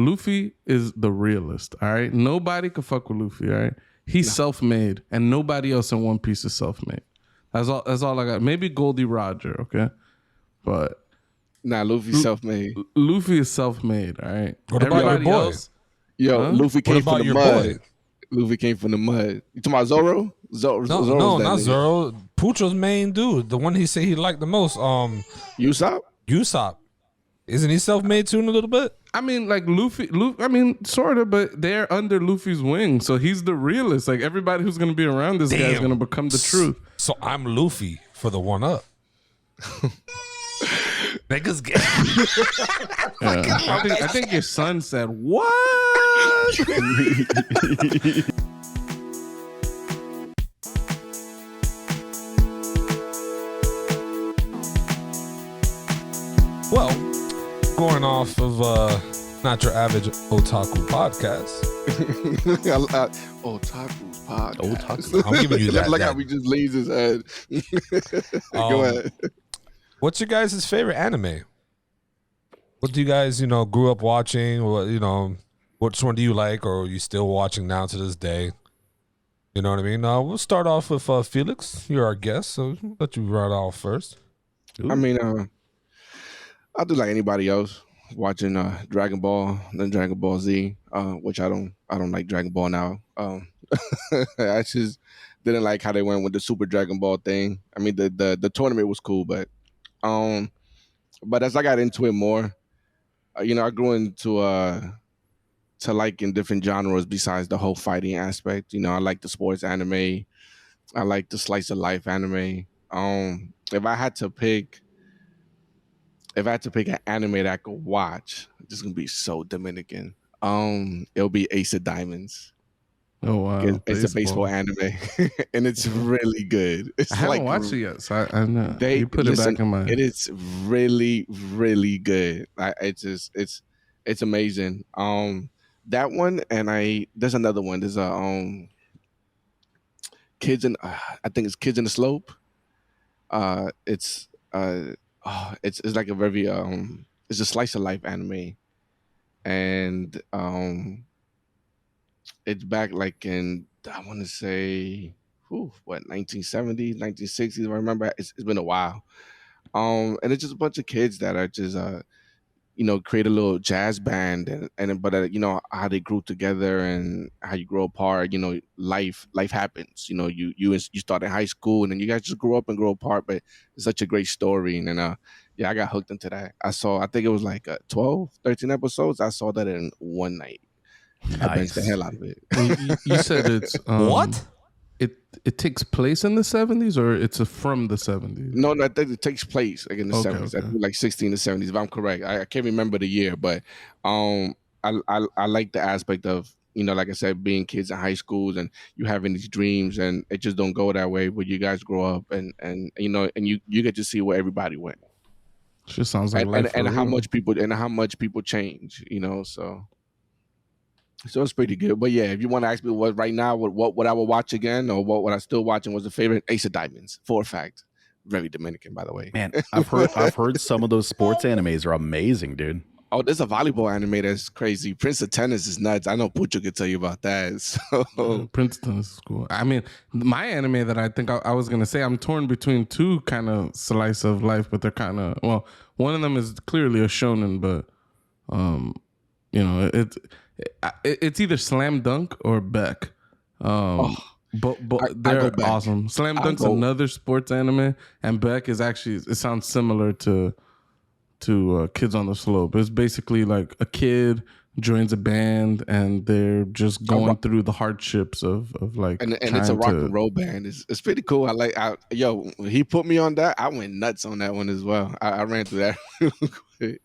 Luffy is the realist. All right, nobody could fuck with Luffy. All right, he's self-made, and nobody else in One Piece is self-made. That's all I got. Maybe Goldie Roger, okay, but Luffy's self-made. Luffy is self-made. All right. What about your boy? Else, Luffy came from the mud. Boy? Luffy came from the mud. You talking about Zoro? No, not Zoro. Pucho's main dude, the one he said he liked the most. Usopp. Isn't he self-made too in a little bit? I mean, like Luffy. I mean, sort of, but they're under Luffy's wing, so he's the realist. Like everybody who's gonna be around this guy is gonna become the truth. So I'm Luffy for the 1-up. Niggas get. I think your son said what? Well, going off of Not Your Average Otaku podcast. Otaku's podcast. I'm giving you that. Like how we just lays his head. Go ahead. What's your guys' favorite anime? What do you guys, grew up watching? What, which one do you like, or are you still watching now to this day? You know what I mean? We'll start off with Felix. You're our guest, so I'll let you run off first. Ooh. I mean, I'll do like anybody else watching Dragon Ball, then Dragon Ball Z, which I don't like Dragon Ball now. I just didn't like how they went with the Super Dragon Ball thing. I mean, the tournament was cool, but as I got into it more, I grew into to liking different genres besides the whole fighting aspect. I like the sports anime. I like the slice of life anime. If I had to pick an anime that I could watch, it's gonna be so Dominican. It'll be Ace of Diamonds. Oh wow! It's a baseball anime, and it's really good. I haven't watched it yet, so I know you put it back in my. It is really, really good. It's amazing. That one, and there's another one. There's a I think it's Kids in the Slope. It's like a very it's a slice of life anime, and it's back like in, I want to say 1970s, 1960s. I remember it's been a while, and it's just a bunch of kids that are just create a little jazz band, but how they grew together and how you grow apart. Life happens. You start in high school and then you guys just grow up and grow apart. But it's such a great story, and I got hooked into that. I think it was like 12, 13 episodes. I saw that in one night. Nice. I binged the hell out of it. You said it's what? It takes place in the 70s, or it's from the 70s? No, I think it takes place like in the 70s. Okay. I think like 16 to 70s, if I'm correct. I can't remember the year, but I like the aspect of, like I said, being kids in high schools and you having these dreams, and it just don't go that way when you guys grow up and you get to see where everybody went. Just sounds like life and how much people change, So it's pretty good. But yeah, if you want to ask me what right now, what I would watch again, or what I still watching was the favorite, Ace of Diamonds, for a fact. Very Dominican, by the way. Man, I've heard some of those sports animes are amazing, dude. Oh, there's a volleyball anime that's crazy. Prince of Tennis is nuts. I know Pucho could tell you about that. So. Prince of Tennis is cool. I mean, my anime that I think I was going to say, I'm torn between two kind of slice of life, but they're kind of, well, one of them is clearly a shonen, but, it's either Slam Dunk or Beck. But they're awesome. Slam Dunk's another sports anime, and Beck is actually, it sounds similar to Kids on the Slope. It's basically like a kid joins a band and they're just going through the hardships of like, and it's a rock and roll band. It's pretty cool. He put me on that. I went nuts on that one as well. I ran through that real quick.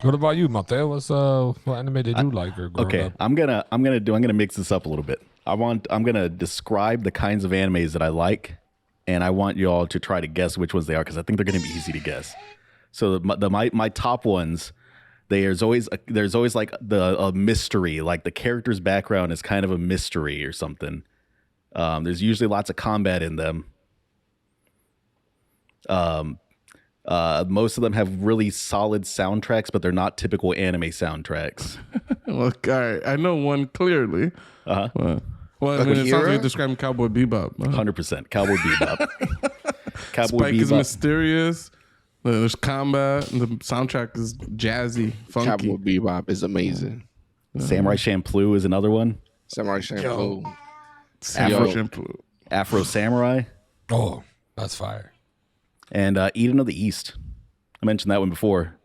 What about you, Mateo? What anime did you like or growing up? I'm gonna mix this up a little bit. I'm gonna describe the kinds of animes that I like, and I want you all to try to guess which ones they are, because I think they're gonna be easy to guess. So my top ones, there's always like a mystery, like the character's background is kind of a mystery or something. There's usually lots of combat in them. Most of them have really solid soundtracks, but they're not typical anime soundtracks. Well, all right. I know one clearly. Uh-huh. Well, I mean, it sounds like you're describing Cowboy Bebop. 100% Cowboy Bebop. Cowboy Spike Bebop is mysterious. There's combat. And the soundtrack is jazzy, funky. Cowboy Bebop is amazing. Samurai Champloo is another one. Samurai Champloo. Afro Samurai. Oh, that's fire. And Eden of the East. I mentioned that one before.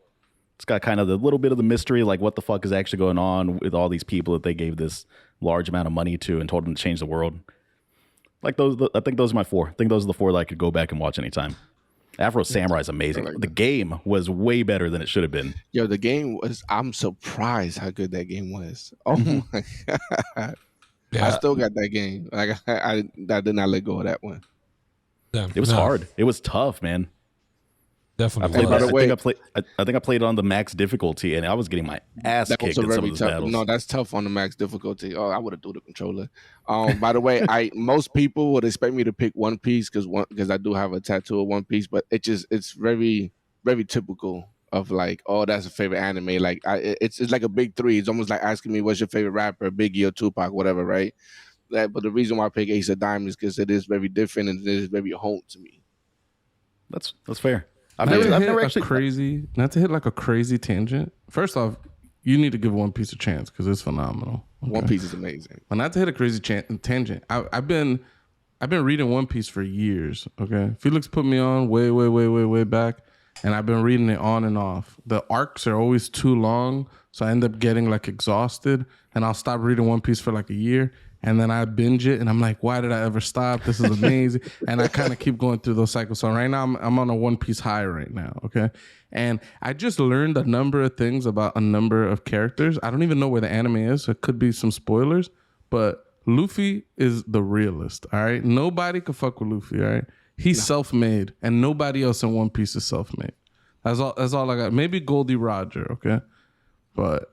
It's got kind of the little bit of the mystery, like what the fuck is actually going on with all these people that they gave this large amount of money to and told them to change the world. Like those, I think those are my 4. I think those are the 4 that I could go back and watch anytime. Afro Samurai is amazing. The game was way better than it should have been. Yo, the game was. I'm surprised how good that game was. Oh my god! Yeah. I still got that game. Like I did not let go of that one. Damn. It was hard. It was tough, man. Definitely. I think I played on the max difficulty, and I was getting my ass kicked in some of those battles. No, that's tough on the max difficulty. Oh, I would have threw the controller. By the way, most people would expect me to pick One Piece because I do have a tattoo of One Piece, but it's very, very typical of like, oh, that's a favorite anime. Like it's like a big 3. It's almost like asking me what's your favorite rapper, Biggie or Tupac, whatever, right? But the reason why I pick Ace of Diamonds is because it is very different and it is very home to me. That's fair. I've never actually crazy. Not to hit like a crazy tangent. First off, you need to give One Piece a chance because it's phenomenal. Okay? One Piece is amazing. But not to hit a crazy tangent. I've been reading One Piece for years. Okay, Felix put me on way back, and I've been reading it on and off. The arcs are always too long, so I end up getting like exhausted, and I'll stop reading One Piece for like a year. And then I binge it, and I'm like, why did I ever stop? This is amazing. And I kind of keep going through those cycles. So right now, I'm on a One Piece high right now, okay? And I just learned a number of things about a number of characters. I don't even know where the anime is, so it could be some spoilers. But Luffy is the realist, all right? Nobody could fuck with Luffy, all right? He's self-made, and nobody else in One Piece is self-made. That's all I got. Maybe Goldie Roger, okay? But...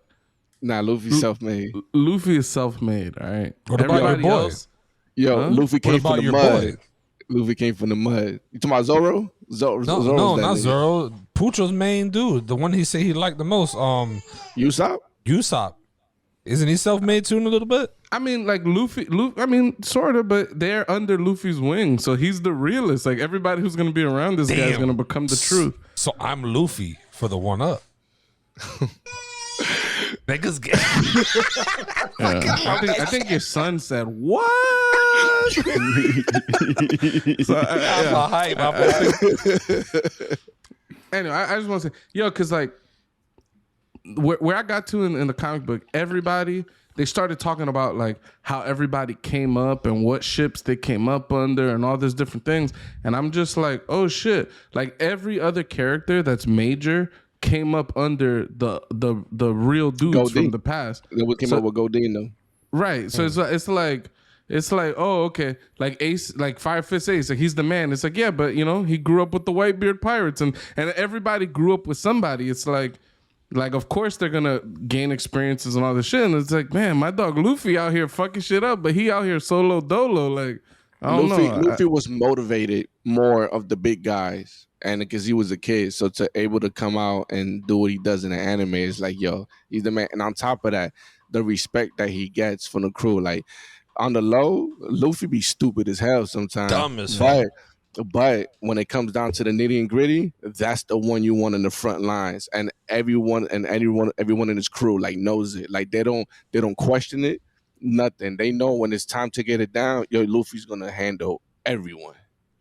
Nah, Luffy's self-made. Luffy is self-made, all right? What about your boy? Else, Luffy came from the mud. Luffy came from the mud. You talking about Zoro? No, not Zoro. Pucho's main dude. The one he said he liked the most. Usopp? Isn't he self-made too in a little bit? I mean, like Luffy, I mean, sort of, but they're under Luffy's wing. So he's the realist. Like everybody who's going to be around this guy is going to become the truth. So I'm Luffy for the 1-up. Niggas get. I think your son said what? Anyway, I just want to say, because like where I got to in the comic book, everybody they started talking about like how everybody came up and what ships they came up under and all these different things, and I'm just like, oh shit! Like every other character that's major came up under the real dudes from the past. They came up with Godin though. Right. So it's like oh okay, like Ace, like Fire Fist Ace, like he's the man. It's like, yeah, but he grew up with the Whitebeard pirates and everybody grew up with somebody. It's like of course they're gonna gain experiences and all this shit. And it's like, man, my dog Luffy out here fucking shit up, but he out here solo dolo. Like I don't know. Luffy was motivated more of the big guys. And because he was a kid, so to able to come out and do what he does in the anime is like, yo, he's the man. And on top of that, the respect that he gets from the crew, like on the low, Luffy be stupid as hell sometimes. Dumb as hell. But when it comes down to the nitty and gritty, that's the one you want in the front lines, and everyone in his crew like knows it. Like they don't question it, nothing. They know when it's time to get it down. Yo, Luffy's gonna handle everyone.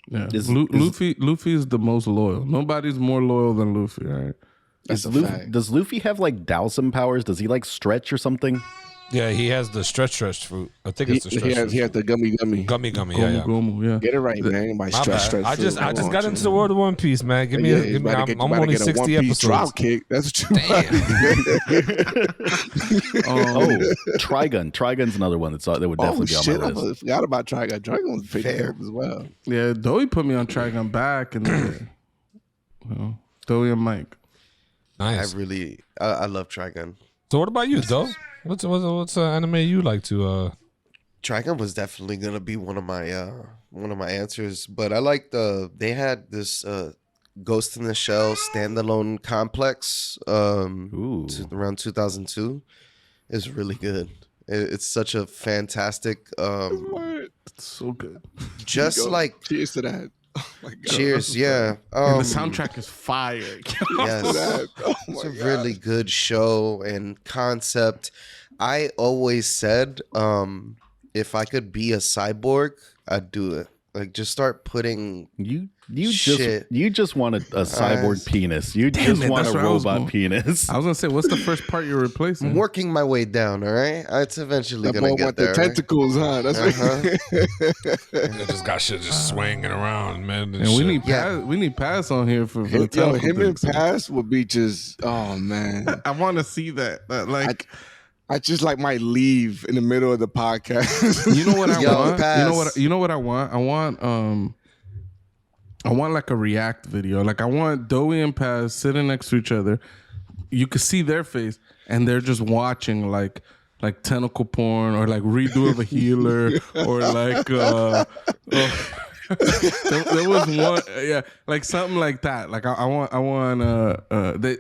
Yeah, Luffy is the most loyal. Nobody's more loyal than Luffy. All right. Does Luffy have like Dowsum powers? Does he like stretch or something? Yeah, he has the stretch fruit. I think it's the stretch. He has the gummy. Yeah. Get it right, man. My stretch. I just got into the world of One Piece, man. Give me. I'm only 60 episodes. Drop kick. That's what you. Damn. Trigun. Trigun's another one that would definitely be on my list. I forgot about Trigun. Trigun was fair as well. Yeah, Doey put me on Trigun back, and Doey and Mike. Nice. I love Trigun. So what about you, Doe? What's an anime you like to? Trigun was definitely gonna be one of my answers, but I like they had this Ghost in the Shell standalone complex around 2002 is really good. It's such a fantastic It's so good. just like cheers to that. Oh my God. Cheers, yeah. And the soundtrack is fire. Yes. It's a really good show and concept. I always said, if I could be a cyborg, I'd do it. Like, just start putting You shit. just want a cyborg penis. You just want a robot penis. I was gonna say, what's the first part you're replacing? I'm working my way down. All right, it's eventually that gonna boy get want there. the tentacles, huh? That's They just got shit just swinging around, man. And we need Pass on here for the him and Pass would be just. Oh man, I want to see that. Like. I just like might leave in the middle of the podcast. You know what I want? Pass. You know what I want? I want like a react video. Like I want Dowie and Paz sitting next to each other. You can see their face, and they're just watching like tentacle porn or like redo of a healer or like there was one, yeah, like something like that. Like I want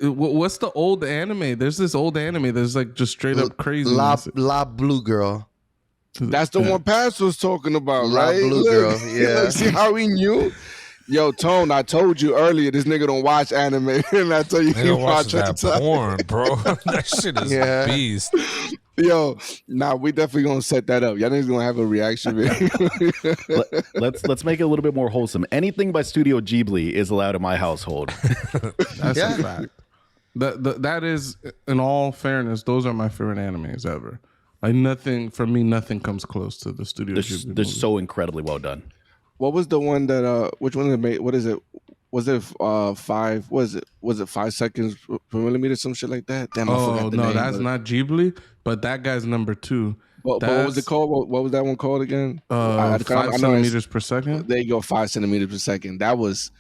what's the old anime? There's this old anime that's like just straight up crazy. La Blue Girl. That's the one Pass was talking about, La right? Blue Girl, yeah. See how he knew? Yo, Tone, I told you earlier this nigga don't watch anime, and I tell you he watch that porn, bro. That shit is a beast. Yo, we definitely gonna set that up. Y'all niggas gonna have a reaction video. Let's make it a little bit more wholesome. Anything by Studio Ghibli is allowed in my household. That's a fact. That is, in all fairness, those are my favorite animes ever. Like nothing comes close to the Studio Ghibli. They're so incredibly well done. What was the one that which one they made? What is it? Was it 5? Was it 5 seconds per millimeter? Some shit like that. Damn, I forgot the name, that's not Ghibli, but that guy's number 2. But what was it called? What was that one called again? 5 centimeters per second. There you go, 5 centimeters per second. That was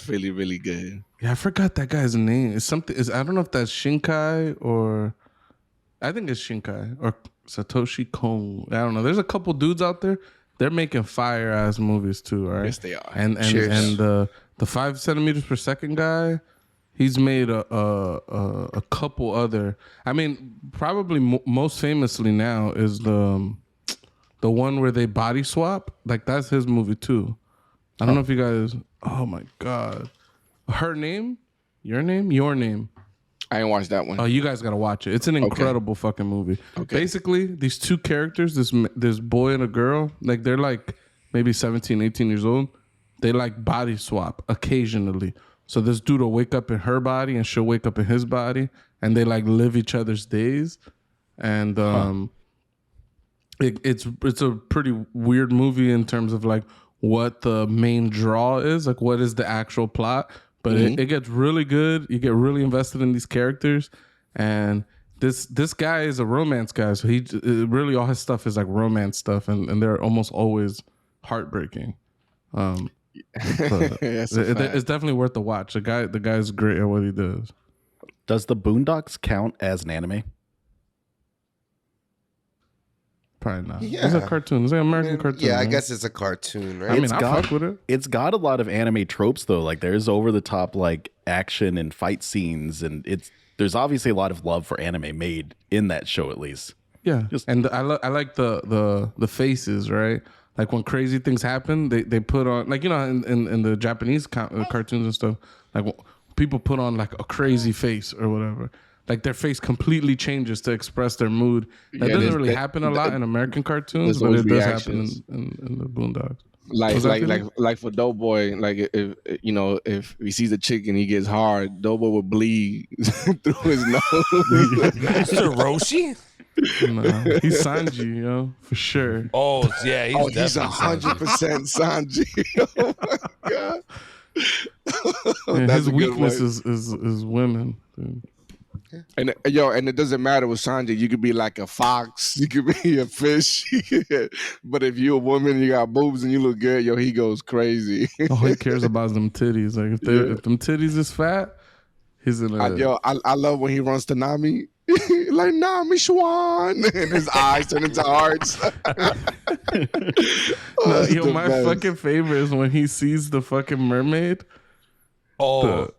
really, really good. Yeah, I forgot that guy's name. It's something. I don't know if that's Shinkai or I think it's Shinkai or Satoshi Kon. I don't know. There's a couple dudes out there. They're making fire ass movies too, right? Yes, they are. And the 5 centimeters per second guy, he's made a couple other. I mean, probably most famously now is the one where they body swap. Like that's his movie too. I don't know if you guys. Oh my god, Her Name, Your Name. I ain't watched that one. Oh, you guys gotta watch it. It's an incredible fucking movie. Okay. Basically, these two characters, this boy and a girl, like they're like maybe 17, 18 years old. They like body swap occasionally. So this dude will wake up in her body and she'll wake up in his body, and they like live each other's days. And it's a pretty weird movie in terms of like what the main draw is, like what is the actual plot. But it gets really good. You get really invested in these characters, and this guy is a romance guy. So he really all his stuff is like romance stuff, and they're almost always heartbreaking. It's definitely worth the watch. The guy's great at what he does. Does the Boondocks count as an anime? Probably not. Yeah. It's a cartoon. It's like an American cartoon. Yeah, I right? guess it's a cartoon, right? I mean, I fuck with it. It's got a lot of anime tropes though. Like there's over the top like action and fight scenes, and there's obviously a lot of love for anime made in that show at least. Yeah, and I like the faces, right? Like when crazy things happen, they put on, like, you know, in the Japanese cartoons and stuff, like people put on like a crazy face or whatever. Like their face completely changes to express their mood. That doesn't really happen a lot in American cartoons, but it does happen in the Boondocks. Like for Doughboy, like if he sees a chick and he gets hard, Doughboy would bleed through his nose. Master Roshi? No, he's Sanji, yo, for sure. Oh yeah, he's 100% Sanji. Oh my god. Yeah, his weakness is women, dude. And and it doesn't matter with Sanji. You could be like a fox, you could be a fish, but if you're a woman, you got boobs and you look good, he goes crazy. All he cares about is them titties. Like if them titties is fat, he's in a. I love when he runs to Nami, like Nami Schwan, and his eyes turn into hearts. My fucking favorite is when he sees the fucking mermaid. Oh,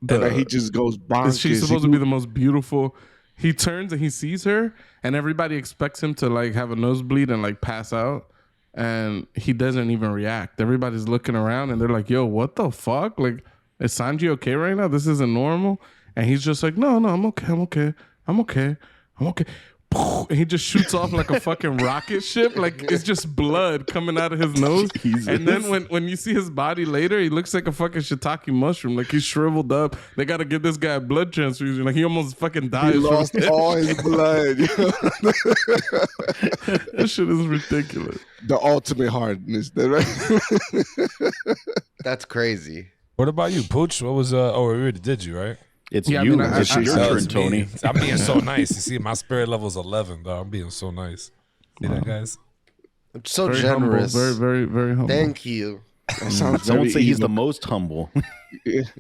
and then he just goes bonkers. She's supposed to be the most beautiful. He turns and he sees her, and everybody expects him to like have a nosebleed and like pass out, and he doesn't even react. Everybody's looking around and they're like, "Yo, what the fuck? Like, is Sanji okay right now? This isn't normal." And he's just like, "No, I'm okay. And he just shoots off like a fucking rocket ship. Like it's just blood coming out of his nose. Jesus. And then when you see his body later, he looks like a fucking shiitake mushroom. Like he's shriveled up. They got to give this guy a blood transfusion. Like he almost fucking dies. He lost all his blood. This shit is ridiculous. The ultimate hardness. That's crazy. What about you, Pooch? What was? We already did you, right? It's you. I mean, it's your turn, Tony. I'm being so nice. You see, my spirit level is 11, though. I'm being so nice. See that, guys? I'm so very generous. Humble, very, very humble. Thank you. Don't say he's the most humble.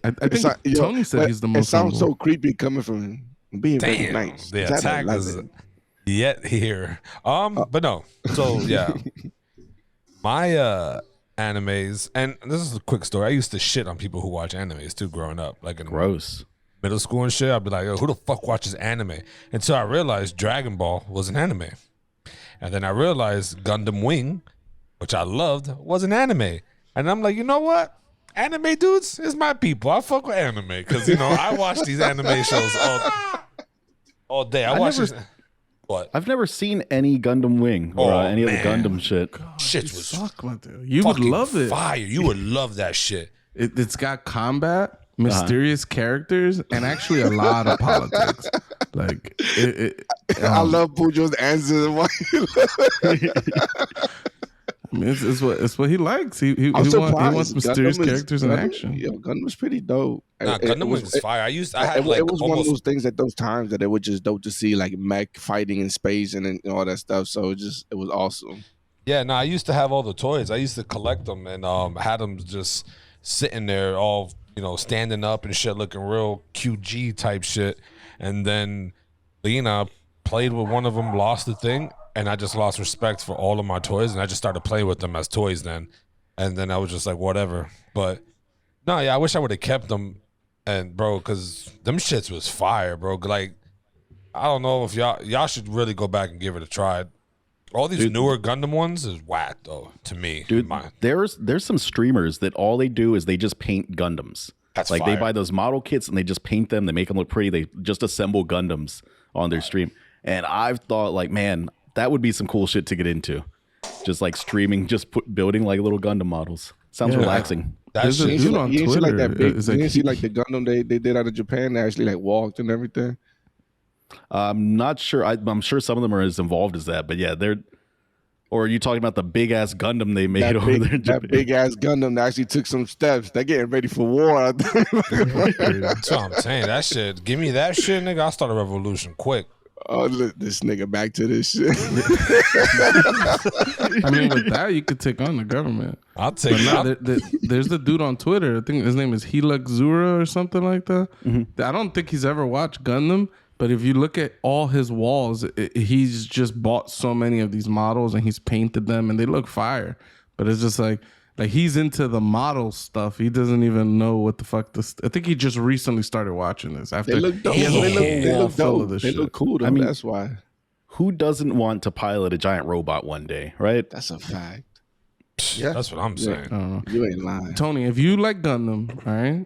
I think Tony said he's the most humble. It sounds so creepy coming from him. Being very nice. The attack is yet here. But no. So yeah, my animes, and this is a quick story. I used to shit on people who watch animes too growing up, like in gross middle school and shit. I'd be like, "Yo, who the fuck watches anime?" Until I realized Dragon Ball was an anime, and then I realized Gundam Wing, which I loved, was an anime. And I'm like, you know what? Anime dudes is my people. I fuck with anime because I watch these anime shows all day. What? I've never seen any Gundam Wing or any of the Gundam shit. God, shit was you would love it. Fire. You would love that shit. It's got combat, mysterious characters, and actually a lot of politics. Like I love Pujo's answers. I mean, it's what he likes. He wants mysterious characters in action. Yeah, Gundam's pretty dope. Gundam was fire. It was one of those things at those times that it was just dope to see, like mech fighting in space and all that stuff. So it was awesome. Yeah, I used to have all the toys. I used to collect them and had them just sitting there, all standing up and shit, looking real QG type shit. And then Lena played with one of them, lost the thing. And I just lost respect for all of my toys, and I just started playing with them as toys then. And then I was just like, whatever. But no, yeah, I wish I would have kept them, and bro, because them shits was fire, bro. Like, I don't know if y'all should really go back and give it a try. All these newer Gundam ones is whack though to me. Dude, there's some streamers that all they do is they just paint Gundams. That's like fire. They buy those model kits and they just paint them. They make them look pretty. They just assemble Gundams on their stream. And I've thought, like, man, that would be some cool shit to get into. Just like streaming, building like little Gundam models. Sounds relaxing. There's a dude on Twitter. Like that big, you didn't see like the Gundam they did out of Japan. They actually like walked and everything. I'm not sure. I'm sure some of them are as involved as that. But yeah, they're. Or are you talking about the big ass Gundam they made over there in Japan? That big ass Gundam that actually took some steps. They're getting ready for war. That's what I'm saying. That shit. Give me that shit, nigga. I'll start a revolution quick. Oh, look, this nigga back to this shit. I mean, with that, you could take on the government. I'll take it. There's the dude on Twitter. I think his name is Helix Zura or something like that. Mm-hmm. I don't think he's ever watched Gundam, but if you look at all his walls, he's just bought so many of these models and he's painted them and they look fire. But it's just like he's into the model stuff. He doesn't even know what the fuck this. I think he just recently started watching this. After they look dope. They look dope. They look cool though. I mean, that's why. Who doesn't want to pilot a giant robot one day, right? That's a fact. Yeah, that's what I'm saying. You ain't lying, Tony. If you like Gundam, all right,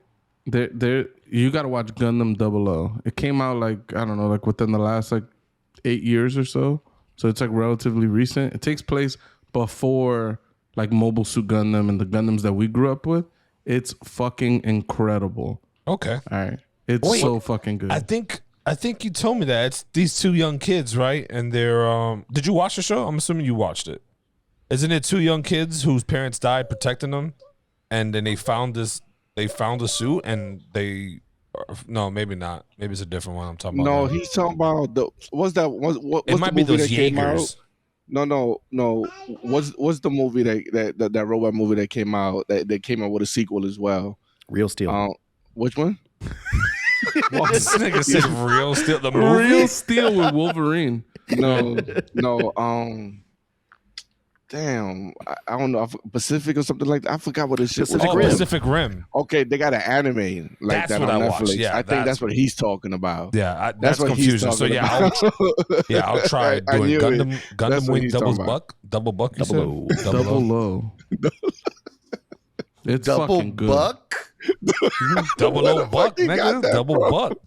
you got to watch Gundam 00. It came out like I don't know, like within the last like 8 years or so. So it's like relatively recent. It takes place before like Mobile Suit Gundam and the Gundams that we grew up with. It's fucking incredible. Okay. All right. It's so fucking good. I think you told me that. It's these two young kids, right? And they're did you watch the show? I'm assuming you watched it. Isn't it two young kids whose parents died protecting them? And then they found a suit and no, maybe not. Maybe it's a different one I'm talking about. No, he's talking about what's it might be those Jaegers. No. What's the movie that robot movie that came out that came out with a sequel as well? Real Steel. Which one? This nigga said Real Steel. The movie? Real Steel with Wolverine. No. damn, I don't know, Pacific or something like that. I forgot what this shit was. Pacific Rim. Okay, they got an anime like That's that what on I Netflix. watched. Yeah, I think that's what he's talking about. Yeah, that's what confusion. So yeah, I'll try doing Gundam Wing Double Buck. You said? Double low. It's Double fucking good. buck. Double O Buck, nigga. Double Buck.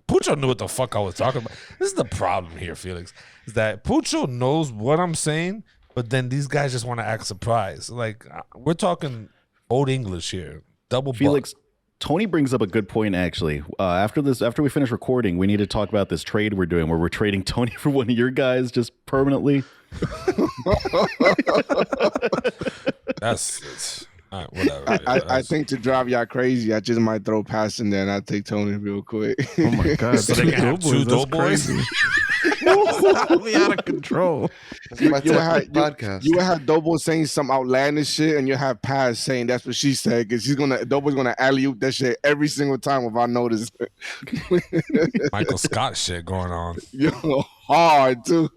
Pucho knew what the fuck I was talking about. This is the problem here, Felix. Is that Pucho knows what I'm saying, but then these guys just want to act surprised. Like, we're talking old English here. Double Felix, Buck. Tony brings up a good point, actually. After we finish recording, we need to talk about this trade we're doing where we're trading Tony for one of your guys just permanently. That's all right, whatever. I think to drive y'all crazy, I just might throw pass in there and I take Tony real quick. Oh my god, So they can have two doughboys? We out of control. You would have Doughboy saying some outlandish shit, and you have Paz saying that's what she said, because Doughboy's gonna alley oop that shit every single time without notice. Michael Scott shit going on. Yo, hard too.